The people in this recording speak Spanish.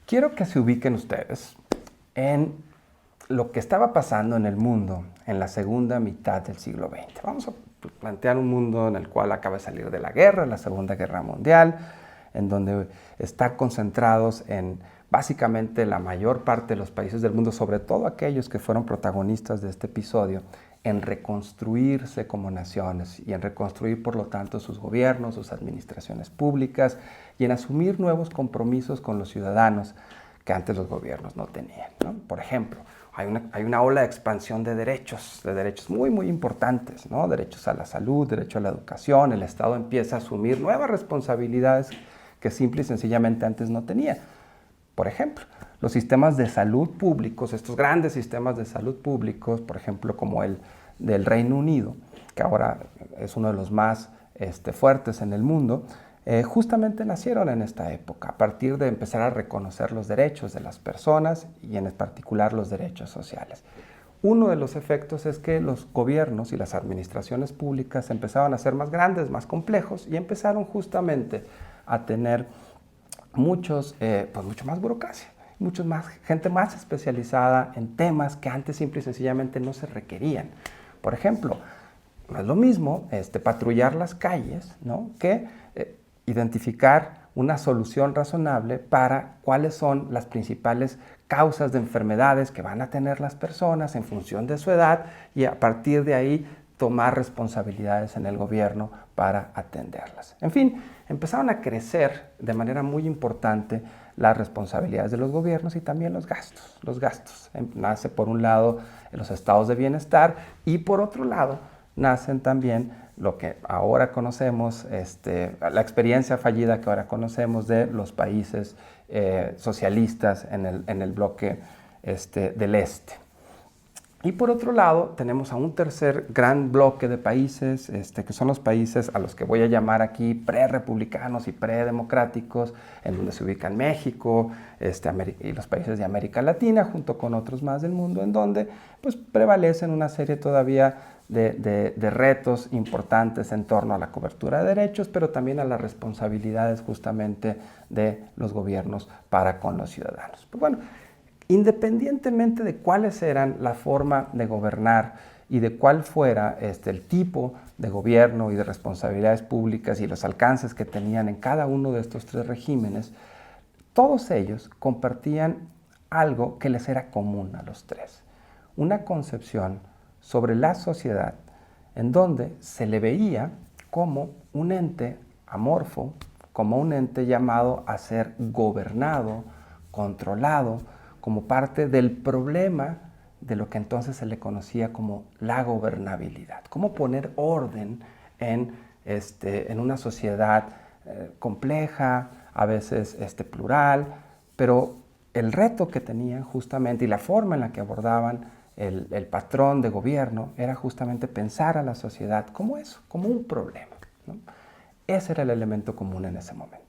Quiero que se ubiquen ustedes en lo que estaba pasando en el mundo en la segunda mitad del siglo XX. Vamos a plantear un mundo en el cual acaba de salir de la guerra, la Segunda Guerra Mundial, en donde están concentrados en básicamente la mayor parte de los países del mundo, sobre todo aquellos que fueron protagonistas de este episodio, en reconstruirse como naciones y en reconstruir, por lo tanto, sus gobiernos, sus administraciones públicas y en asumir nuevos compromisos con los ciudadanos que antes los gobiernos no tenían, ¿no? Por ejemplo, hay una ola de expansión de derechos muy, muy importantes, ¿no? Derechos a la salud, derecho a la educación. El Estado empieza a asumir nuevas responsabilidades que simple y sencillamente antes no tenía. Por ejemplo, los sistemas de salud públicos, estos grandes sistemas de salud públicos, por ejemplo, como el del Reino Unido, que ahora es uno de los más fuertes en el mundo, justamente nacieron en esta época, a partir de empezar a reconocer los derechos de las personas y en particular los derechos sociales. Uno de los efectos es que los gobiernos y las administraciones públicas empezaron a ser más grandes, más complejos y empezaron justamente a tener mucho más burocracia, gente más especializada en temas que antes simple y sencillamente no se requerían. Por ejemplo, no es lo mismo patrullar las calles, ¿no?, que identificar una solución razonable para cuáles son las principales causas de enfermedades que van a tener las personas en función de su edad y a partir de ahí tomar responsabilidades en el gobierno para atenderlas. En fin, empezaron a crecer de manera muy importante las responsabilidades de los gobiernos y también los gastos. Nace por un lado los estados de bienestar y por otro lado nacen también lo que ahora conocemos, la experiencia fallida que ahora conocemos de los países socialistas en el bloque del este. Y por otro lado, tenemos a un tercer gran bloque de países, que son los países a los que voy a llamar aquí pre-republicanos y pre-democráticos, en donde se ubican México y los países de América Latina, junto con otros más del mundo, en donde pues, prevalecen una serie todavía de retos importantes en torno a la cobertura de derechos, pero también a las responsabilidades justamente de los gobiernos para con los ciudadanos. Pues bueno, independientemente de cuáles eran la forma de gobernar y de cuál fuera el tipo de gobierno y de responsabilidades públicas y los alcances que tenían en cada uno de estos tres regímenes, todos ellos compartían algo que les era común a los tres: una concepción sobre la sociedad en donde se le veía como un ente amorfo, como un ente llamado a ser gobernado, controlado, como parte del problema de lo que entonces se le conocía como la gobernabilidad. Cómo poner orden en una sociedad compleja, a veces plural, pero el reto que tenían justamente y la forma en la que abordaban el patrón de gobierno era justamente pensar a la sociedad como eso, como un problema, ¿no? Ese era el elemento común en ese momento.